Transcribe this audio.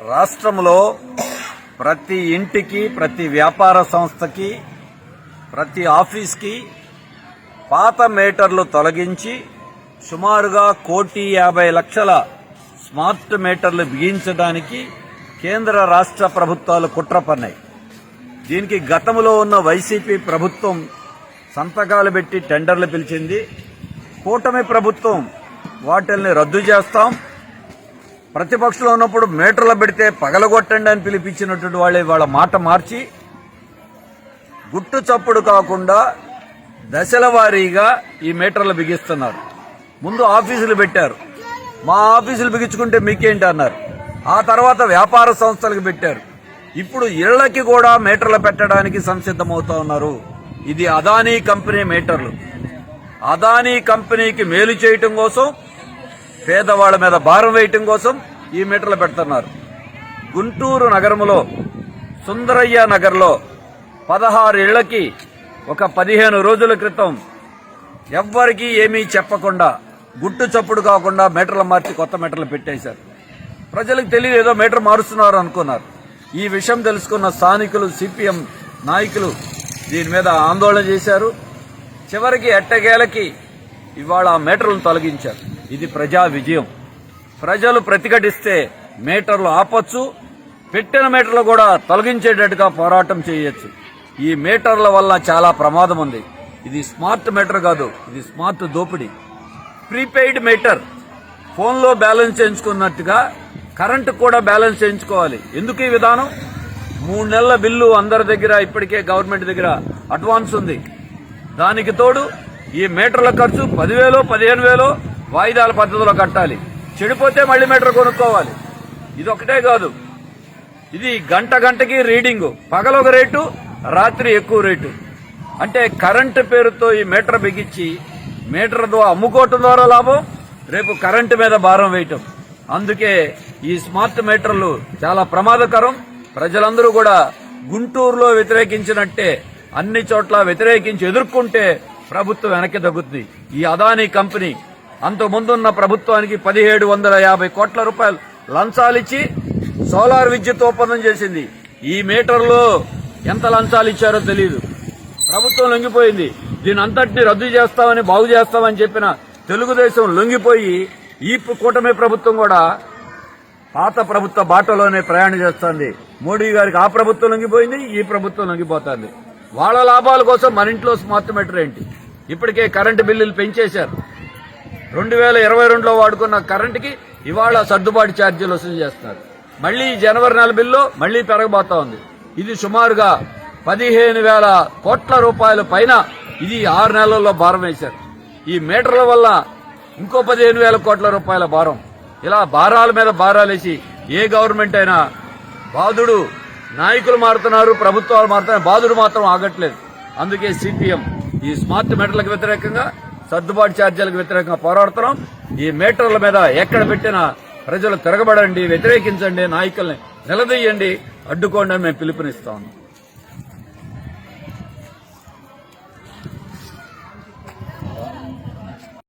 రాష్ట్రంలో ప్రతి ఇంటికి, ప్రతి వ్యాపార సంస్థకి, ప్రతి ఆఫీస్కి పాత మీటర్లు తొలగించి సుమారుగా 1,50,00,000 స్మార్ట్ మీటర్లు బిగించడానికి కేంద్ర రాష్ట్ర ప్రభుత్వాలు కుట్ర పన్నాయి. దీనికి గతంలో ఉన్న వైసీపీ ప్రభుత్వం సంతకాలు పెట్టి టెండర్లు పిలిచింది. కూటమి ప్రభుత్వం వాటిల్ని రద్దు చేస్తాం, ప్రతిపక్షంలో ఉన్నప్పుడు మీటర్లు పెడితే పగలగొట్టండి అని పిలిపించినటువంటి వాళ్ళే వాళ్ళ మాట మార్చి గుట్టు చప్పుడు కాకుండా దశల వారీగా ఈ మీటర్లు బిగిస్తున్నారు. ముందు ఆఫీసులు పెట్టారు, మా ఆఫీసులు బిగించుకుంటే మీకేంటి అన్నారు. ఆ తర్వాత వ్యాపార సంస్థలకు పెట్టారు. ఇప్పుడు ఇళ్లకి కూడా మీటర్లు పెట్టడానికి సంసిద్ధమవుతా ఉన్నారు. ఇది అదానీ కంపెనీ మీటర్లు. అదానీ కంపెనీకి మేలు చేయటం కోసం, పేదవాళ్ల మీద భారం వేయటం కోసం ఈ మీటర్లు పెడుతున్నారు. గుంటూరు నగరంలో సుందరయ్య నగర్లో 16 ఇళ్లకి ఒక 15 రోజుల క్రితం ఎవ్వరికీ ఏమీ చెప్పకుండా గుట్టు చప్పుడు కాకుండా మీటర్లు మార్చి కొత్త మీటర్లు పెట్టేశారు. ప్రజలకు తెలియదు, ఏదో మీటర్ మారుస్తున్నారు అనుకున్నారు. ఈ విషయం తెలుసుకున్న స్థానికులు, సిపిఎం నాయకులు దీని మీద ఆందోళన చేశారు. చివరికి ఎట్టకేలకి ఇవాళ ఆ మీటర్లను తొలగించారు. ఇది ప్రజా విజయం. ప్రజలు ప్రతిఘటిస్తే మీటర్లు ఆపొచ్చు, పెట్టిన మీటర్లు కూడా తొలగించేటట్టుగా పోరాటం చేయొచ్చు. ఈ మీటర్ల వల్ల చాలా ప్రమాదం ఉంది. ఇది స్మార్ట్ మీటర్ కాదు, ఇది స్మార్ట్ దోపిడీ. ప్రీపెయిడ్ మీటర్, ఫోన్లో బ్యాలెన్స్ చేయించుకున్నట్టుగా కరెంటు కూడా బ్యాలెన్స్ చేయించుకోవాలి. ఎందుకు ఈ విధానం? 3 నెలల బిల్లు అందరి దగ్గర ఇప్పటికే గవర్నమెంట్ దగ్గర అడ్వాన్స్ ఉంది. దానికి తోడు ఈ మీటర్ల ఖర్చు 10,000 15,000 వాయిదాల పద్ధతిలో కట్టాలి. చెడిపోతే మళ్లీ మీటర్ కొనుక్కోవాలి. ఇదొకటే కాదు, ఇది గంటకి రీడింగు, పగలొక రేటు, రాత్రి ఎక్కువ రేటు. అంటే కరెంటు పేరుతో ఈ మీటర్ బిగించి మీటర్ ద్వారా అమ్ముకోవటం ద్వారా లాభం, రేపు కరెంటు మీద భారం వేయటం. అందుకే ఈ స్మార్ట్ మీటర్లు చాలా ప్రమాదకరం. ప్రజలందరూ కూడా గుంటూరులో వ్యతిరేకించినట్టే అన్ని చోట్ల వ్యతిరేకించి ఎదుర్కొంటే ప్రభుత్వం వెనక్కి తగ్గుతుంది. ఈ అదానీ కంపెనీ అంతకుముందున్న ప్రభుత్వానికి 1,750 కోట్ల రూపాయలు లంచాలిచ్చి సోలార్ విద్యుత్ ఒప్పందం చేసింది. ఈ మీటర్లో ఎంత లంచాలు ఇచ్చారో తెలియదు. ప్రభుత్వం లొంగిపోయింది. దీని అంతటిని రద్దు చేస్తామని, బాగు చేస్తామని చెప్పిన తెలుగుదేశం లొంగిపోయి ఈ కూటమి ప్రభుత్వం కూడా పాత ప్రభుత్వ బాటలోనే ప్రయాణం చేస్తోంది. మోడీ గారికి ఆ ప్రభుత్వం లొంగిపోయింది, ఈ ప్రభుత్వం లొంగిపోతుంది. వాళ్ళ లాభాల కోసం మన ఇంట్లో స్మార్ట్ మీటర్ ఏంటి? ఇప్పటికే కరెంటు బిల్లులు పెంచేశారు. 2022లో వాడుకున్న కరెంటుకి ఇవాళ సర్దుబాటు ఛార్జీలు వసూలు చేస్తున్నారు. మళ్లీ జనవరి నెల బిల్లు మళ్లీ పెరగబోతా ఉంది. ఇది సుమారుగా 15,000 కోట్ల రూపాయల పైన ఇది 6 నెలల్లో భారం వేశారు. ఈ మీటర్ల వల్ల ఇంకో 15,000 కోట్ల రూపాయల భారం. ఇలా భారాల మీద భారాలేసి ఏ గవర్నమెంట్ అయినా బాధుడు, నాయకులు మారుతున్నారు, ప్రభుత్వాలు మారుతున్నారు, బాధుడు మాత్రం ఆగట్లేదు. అందుకే సిపిఎం ఈ స్మార్ట్ మీటర్లకు వ్యతిరేకంగా, సర్దుబాటు ఛార్జీలకు వ్యతిరేకంగా పోరాడుతున్నాం. ఈ మీటర్ల మీద ఎక్కడ పెట్టినా ప్రజలు తిరగబడండి, వ్యతిరేకించండి, నాయకుల్ని నిలదీయండి, అడ్డుకోండి అని మేము పిలుపునిస్తా ఉన్నాం.